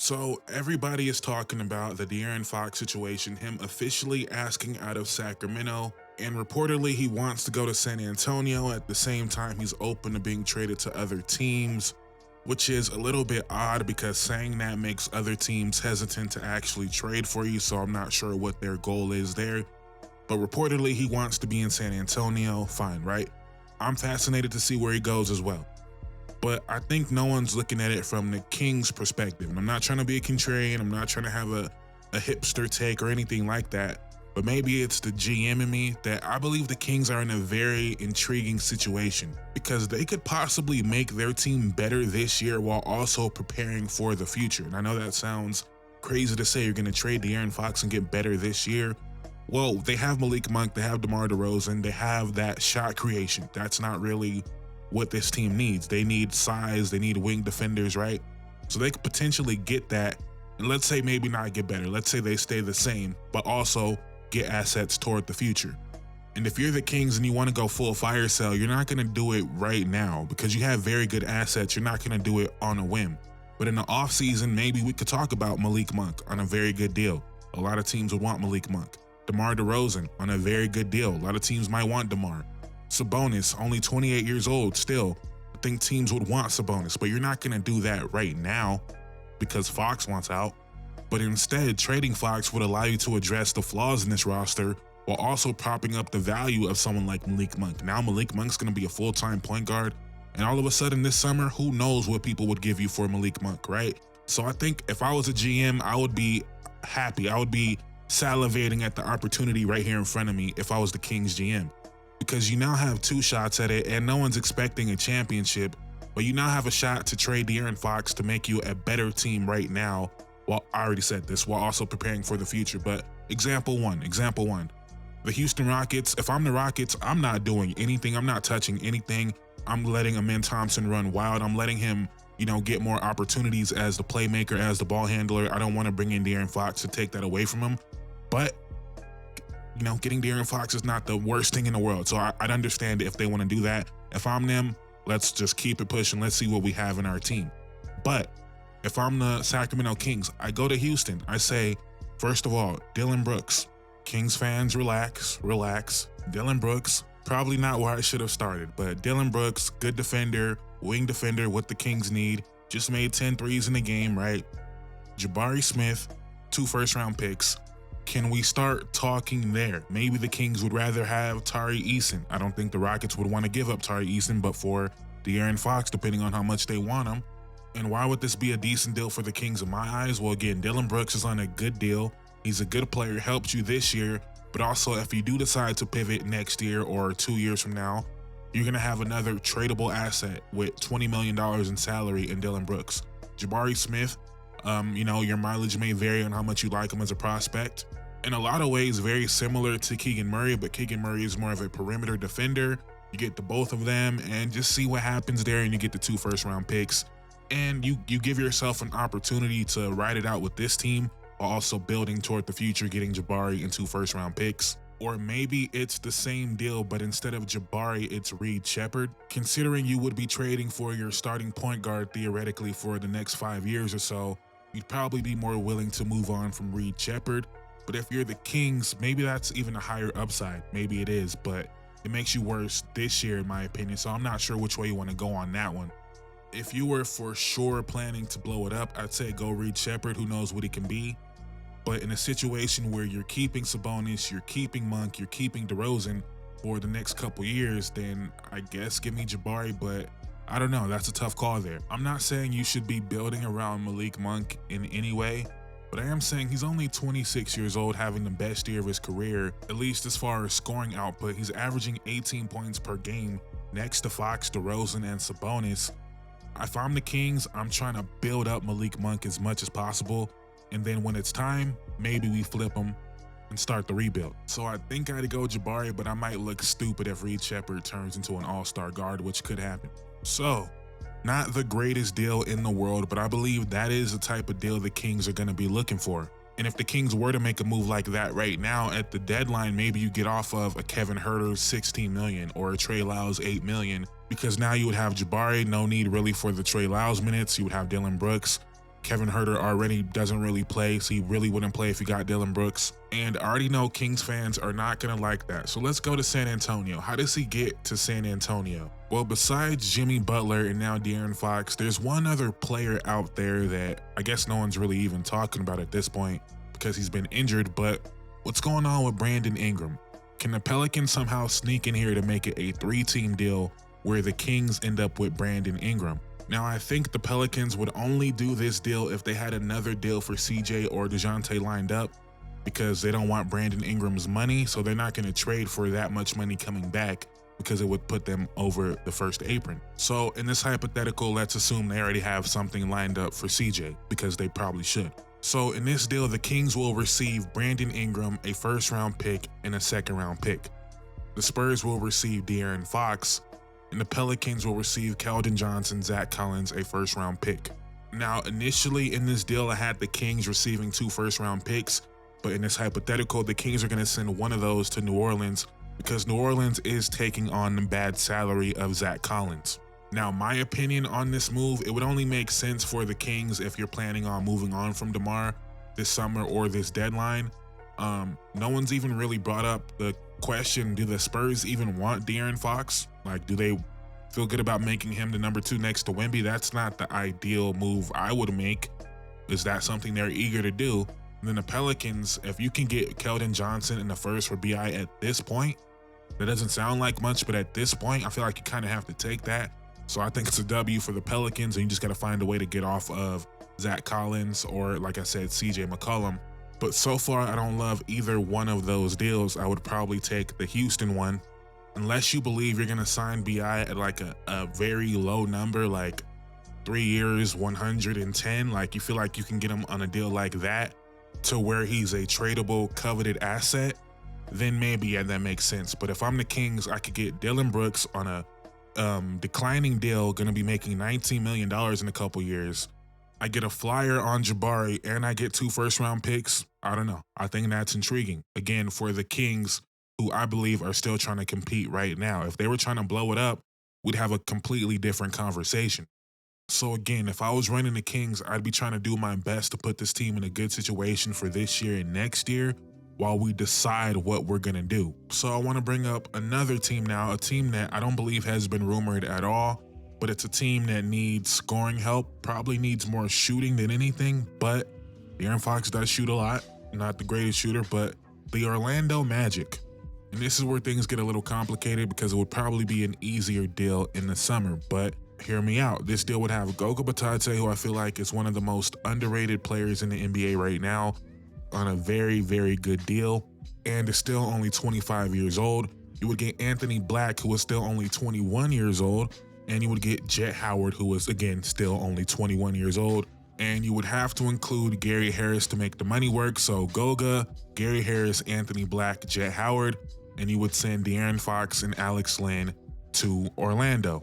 So everybody is talking about the De'Aaron Fox situation, him officially asking out of Sacramento, and reportedly he wants to go to San Antonio. At the same time, he's open to being traded to other teams, which is a little bit odd because saying that makes other teams hesitant to actually trade for you, so I'm not sure what their goal is there. But reportedly he wants to be in San Antonio, fine, right? I'm fascinated to see where he goes as well. But I think no one's looking at it from the Kings' perspective. And I'm not trying to be a contrarian. I'm not trying to have a hipster take or anything like that. But maybe it's the GM in me that I believe the Kings are in a very intriguing situation because they could possibly make their team better this year while also preparing for the future. And I know that sounds crazy to say you're going to trade De'Aaron Fox and get better this year. Well, they have Malik Monk, they have DeMar DeRozan, they have that shot creation. That's not really what this team needs. They need size, they need wing defenders, right? So they could potentially get that, and let's say maybe not get better. Let's say they stay the same, but also get assets toward the future. And if you're the Kings and you want to go full fire sale, you're not going to do it right now because you have very good assets. You're not going to do it on a whim. But in the offseason, maybe we could talk about Malik Monk on a very good deal. A lot of teams would want Malik Monk. DeMar DeRozan on a very good deal. A lot of teams might want DeMar. Sabonis, only 28 years old still. I think teams would want Sabonis, but you're not going to do that right now because Fox wants out. But instead, trading Fox would allow you to address the flaws in this roster while also propping up the value of someone like Malik Monk. Now Malik Monk's going to be a full-time point guard, and all of a sudden this summer, who knows what people would give you for Malik Monk, right? So I think if I was a GM, I would be happy. I would be salivating at the opportunity right here in front of me if I was the Kings GM. Because you now have two shots at it and no one's expecting a championship, but you now have a shot to trade De'Aaron Fox to make you a better team right now. Well, I already said this, while also preparing for the future, but example one, the Houston Rockets, if I'm the Rockets, I'm not doing anything. I'm not touching anything. I'm letting Amen Thompson run wild. I'm letting him, get more opportunities as the playmaker, as the ball handler. I don't want to bring in De'Aaron Fox to take that away from him, but getting De'Aaron Fox is not the worst thing in the world. So I'd understand if they want to do that. If I'm them, let's just keep it pushing. Let's see what we have in our team. But if I'm the Sacramento Kings, I go to Houston. I say, first of all, Dillon Brooks. Kings fans, relax. Dillon Brooks, probably not where I should have started, but Dillon Brooks, good defender, wing defender, what the Kings need. Just made 10 threes in the game, right? Jabari Smith, 2 first-round picks. Can we start talking there? Maybe the Kings would rather have Tari Eason. I don't think the Rockets would want to give up Tari Eason, but for De'Aaron Fox, depending on how much they want him. And why would this be a decent deal for the Kings in my eyes? Well, again, Dillon Brooks is on a good deal. He's a good player, helped you this year, but also if you do decide to pivot next year or 2 years from now, you're going to have another tradable asset with $20 million in salary in Dillon Brooks. Jabari Smith, your mileage may vary on how much you like him as a prospect. In a lot of ways, very similar to Keegan Murray, but Keegan Murray is more of a perimeter defender. You get the both of them and just see what happens there, and you get the 2 first-round picks. And you give yourself an opportunity to ride it out with this team while also building toward the future, getting Jabari and 2 first-round picks. Or maybe it's the same deal, but instead of Jabari, it's Reed Sheppard. Considering you would be trading for your starting point guard theoretically for the next 5 years or so, you'd probably be more willing to move on from Reed Sheppard. But if you're the Kings, maybe that's even a higher upside. Maybe it is, but it makes you worse this year, in my opinion. So I'm not sure which way you want to go on that one. If you were for sure planning to blow it up, I'd say go Reed Sheppard. Who knows what he can be? But in a situation where you're keeping Sabonis, you're keeping Monk, you're keeping DeRozan for the next couple years, then I guess give me Jabari, but I don't know. That's a tough call there. I'm not saying you should be building around Malik Monk in any way, but I am saying he's only 26 years old, having the best year of his career, at least as far as scoring output. He's averaging 18 points per game next to Fox, DeRozan, and Sabonis. If I'm the Kings, I'm trying to build up Malik Monk as much as possible, and then when it's time, maybe we flip him and start the rebuild. So I think I'd go Jabari, but I might look stupid if Reed Sheppard turns into an all-star guard, which could happen. So, not the greatest deal in the world, but I believe that is the type of deal the Kings are going to be looking for. And if the Kings were to make a move like that right now at the deadline, maybe you get off of a Kevin Huerter's $16 million or a Trey Lyles $8 million, because now you would have Jabari, no need really for the Trey Lyles minutes. You would have Dillon Brooks. Kevin Herter already doesn't really play, so he really wouldn't play if you got Dylan Brooks. And I already know Kings fans are not gonna like that. So let's go to San Antonio. How does he get to San Antonio? Well, besides Jimmy Butler and now De'Aaron Fox, there's one other player out there that I guess no one's really even talking about at this point because he's been injured, but what's going on with Brandon Ingram? Can the Pelicans somehow sneak in here to make it a 3-team deal where the Kings end up with Brandon Ingram? Now, I think the Pelicans would only do this deal if they had another deal for CJ or DeJounte lined up, because they don't want Brandon Ingram's money, so they're not going to trade for that much money coming back because it would put them over the first apron. So in this hypothetical, let's assume they already have something lined up for CJ, because they probably should. So in this deal, the Kings will receive Brandon Ingram, a first-round pick, and a second-round pick. The Spurs will receive De'Aaron Fox, and the Pelicans will receive Keldon Johnson, Zach Collins, a first-round pick. Now, initially in this deal, I had the Kings receiving 2 first-round picks, but in this hypothetical, the Kings are going to send one of those to New Orleans because New Orleans is taking on the bad salary of Zach Collins. Now, my opinion on this move, it would only make sense for the Kings if you're planning on moving on from DeMar this summer or this deadline. No one's even really brought up the question, do the Spurs even want De'Aaron Fox? Like, do they feel good about making him the number 2 next to Wemby? That's not the ideal move I would make. Is that something they're eager to do? And then the Pelicans, if you can get Keldon Johnson in the first for BI at this point, that doesn't sound like much, but at this point, I feel like you kind of have to take that. So I think it's a W for the Pelicans, and you just got to find a way to get off of Zach Collins or, like I said, CJ McCollum. But so far, I don't love either one of those deals. I would probably take the Houston one, unless you believe you're going to sign BI at like a very low number, like 3 years, 110. Like, you feel like you can get him on a deal like that to where he's a tradable, coveted asset, then maybe, yeah, that makes sense. But if I'm the Kings, I could get Dylan Brooks on a declining deal, going to be making $19 million in a couple years. I get a flyer on Jabari and I get 2 first-round picks. I don't know. I think that's intriguing. Again, for the Kings, who I believe are still trying to compete right now. If they were trying to blow it up, we'd have a completely different conversation. So again, if I was running the Kings, I'd be trying to do my best to put this team in a good situation for this year and next year while we decide what we're going to do. So I want to bring up another team now, a team that I don't believe has been rumored at all, but it's a team that needs scoring help, probably needs more shooting than anything, but De'Aaron Fox does shoot a lot. Not the greatest shooter, but the Orlando Magic. And this is where things get a little complicated because it would probably be an easier deal in the summer, but hear me out. This deal would have Goga Bitadze, who I feel like is one of the most underrated players in the NBA right now, on a very, very good deal, and is still only 25 years old. You would get Anthony Black, who is still only 21 years old, and you would get Jet Howard, who is, again, still only 21 years old. And you would have to include Gary Harris to make the money work. So Goga, Gary Harris, Anthony Black, Jet Howard, and you would send De'Aaron Fox and Alex Len to Orlando.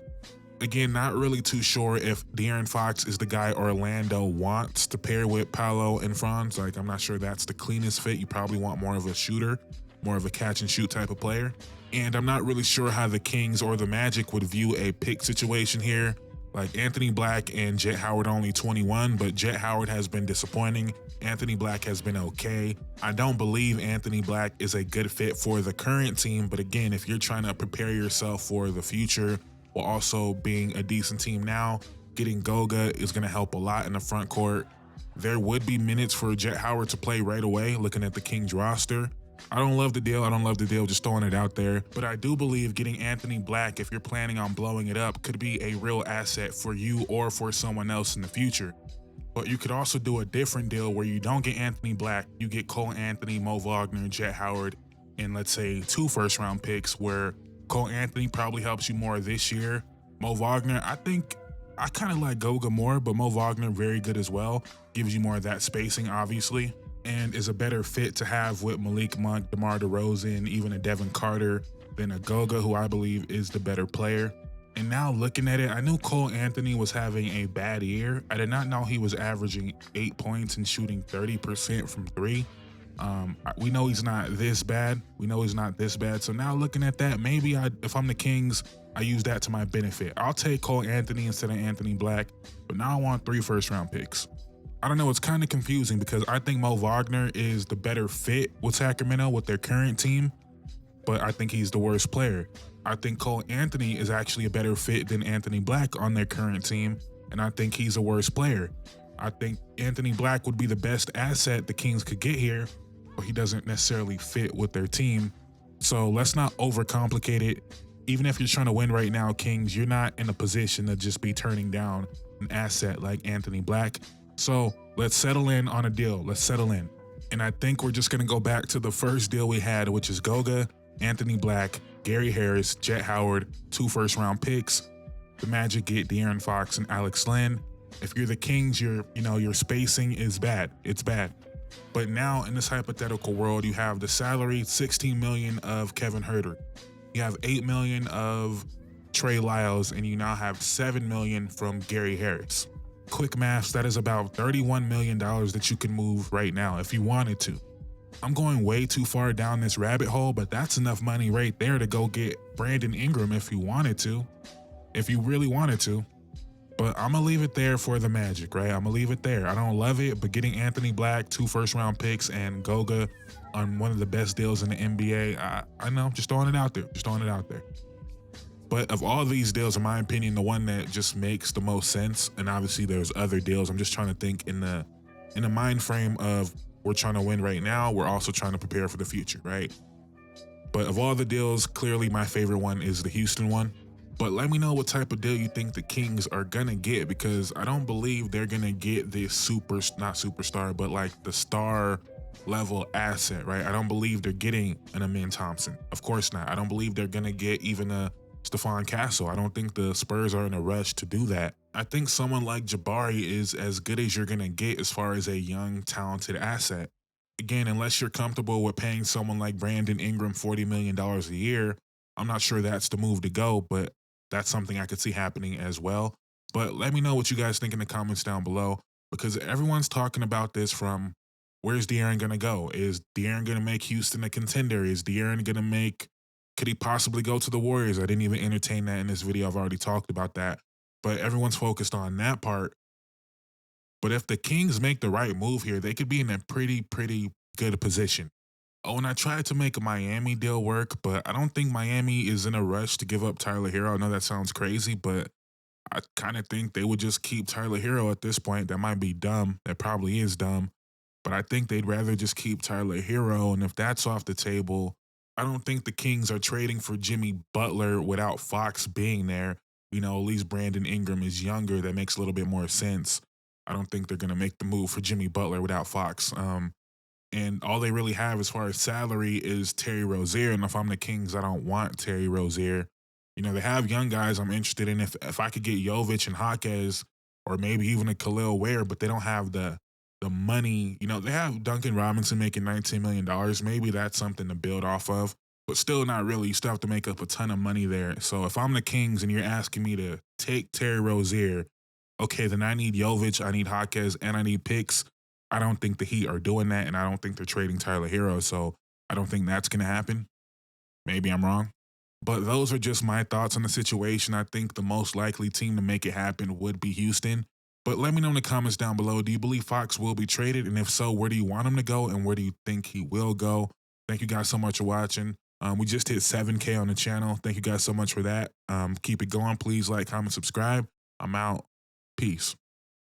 Again, not really too sure if De'Aaron Fox is the guy Orlando wants to pair with Paolo and Franz. Like, I'm not sure that's the cleanest fit. You probably want more of a shooter, more of a catch and shoot type of player. And I'm not really sure how the Kings or the Magic would view a pick situation here. Like, Anthony Black and Jet Howard are only 21, but Jet Howard has been disappointing. Anthony Black has been okay. I don't believe Anthony Black is a good fit for the current team, but again, if you're trying to prepare yourself for the future while also being a decent team now, getting Goga is going to help a lot in the front court. There would be minutes for Jet Howard to play right away, looking at the Kings roster. I don't love the deal, just throwing it out there. But I do believe getting Anthony Black, if you're planning on blowing it up, could be a real asset for you or for someone else in the future. But you could also do a different deal where you don't get Anthony Black, you get Cole Anthony, Mo Wagner, Jet Howard, and let's say 2 first-round picks where Cole Anthony probably helps you more this year. Mo Wagner, I think I kind of like Goga more, but Mo Wagner, very good as well. Gives you more of that spacing, obviously, and is a better fit to have with Malik Monk, DeMar DeRozan, even a Devin Carter than a Goga, who I believe is the better player. And now looking at it, I knew Cole Anthony was having a bad year. I did not know he was averaging 8 points and shooting 30% from 3. We know he's not this bad. So now looking at that, maybe if I'm the Kings, I use that to my benefit. I'll take Cole Anthony instead of Anthony Black, but now I want 3 first-round picks. I don't know, it's kind of confusing because I think Mo Wagner is the better fit with Sacramento with their current team, but I think he's the worst player. I think Cole Anthony is actually a better fit than Anthony Black on their current team, and I think he's a worse player. I think Anthony Black would be the best asset the Kings could get here, but he doesn't necessarily fit with their team. So let's not overcomplicate it. Even if you're trying to win right now, Kings, you're not in a position to just be turning down an asset like Anthony Black. So let's settle in on a deal. Let's settle in. And I think we're just going to go back to the first deal we had, which is Goga, Anthony Black, Gary Harris, Jet Howard, 2 first-round picks. The Magic get De'Aaron Fox and Alex Len. If you're the Kings, your spacing is bad. It's bad. But now in this hypothetical world, you have the salary, $16 million of Kevin Huerter. You have $8 million of Trey Lyles, and you now have $7 million from Gary Harris. Quick maths, that is about $31 million that you can move right now if you wanted to. I'm going way too far down this rabbit hole, but that's enough money right there to go get Brandon Ingram if you wanted to, if you really wanted to. But I'm going to leave it there for the Magic, right? I'm going to leave it there. I don't love it, but getting Anthony Black, 2 first-round picks, and Goga on one of the best deals in the NBA, I know, just throwing it out there. Just throwing it out there. But of all these deals, in my opinion, the one that just makes the most sense, and obviously there's other deals, I'm just trying to think in the mind frame of we're trying to win right now, we're also trying to prepare for the future, right? But of all the deals, clearly my favorite one is the Houston one. But let me know what type of deal you think the Kings are gonna get, because I don't believe they're gonna get this not superstar, but like the star level asset, right? I don't believe they're getting an Amin Thompson. Of course not. I don't believe they're gonna get even a Stephon Castle. I don't think the Spurs are in a rush to do that. I think someone like Jabari is as good as you're gonna get as far as a young, talented asset. Again, unless you're comfortable with paying someone like Brandon Ingram $40 million a year, I'm not sure that's the move to go, but that's something I could see happening as well. But let me know what you guys think in the comments down below, because everyone's talking about this from where's De'Aaron going to go? Is De'Aaron going to make Houston a contender? Is De'Aaron going to could he possibly go to the Warriors? I didn't even entertain that in this video. I've already talked about that. But everyone's focused on that part. But if the Kings make the right move here, they could be in a pretty good position. Oh, and I tried to make a Miami deal work, but I don't think Miami is in a rush to give up Tyler Hero. I know that sounds crazy, but I kind of think they would just keep Tyler Hero at this point. That might be dumb. That probably is dumb. But I think they'd rather just keep Tyler Hero. And if that's off the table, I don't think the Kings are trading for Jimmy Butler without Fox being there. At least Brandon Ingram is younger. That makes a little bit more sense. I don't think they're going to make the move for Jimmy Butler without Fox. And all they really have as far as salary is Terry Rozier. And if I'm the Kings, I don't want Terry Rozier. They have young guys I'm interested in. If I could get Jovic and Jaquez, or maybe even a Khalil Ware, but they don't have the money. They have Duncan Robinson making $19 million. Maybe that's something to build off of, but still not really. You still have to make up a ton of money there. So if I'm the Kings and you're asking me to take Terry Rozier, okay, then I need Jovic, I need Jaquez, and I need picks. I don't think the Heat are doing that, and I don't think they're trading Tyler Hero, so I don't think that's going to happen. Maybe I'm wrong. But those are just my thoughts on the situation. I think the most likely team to make it happen would be Houston. But let me know in the comments down below, do you believe Fox will be traded? And if so, where do you want him to go, and where do you think he will go? Thank you guys so much for watching. We just hit 7K on the channel. Thank you guys so much for that. Keep it going. Please like, comment, subscribe. I'm out. Peace.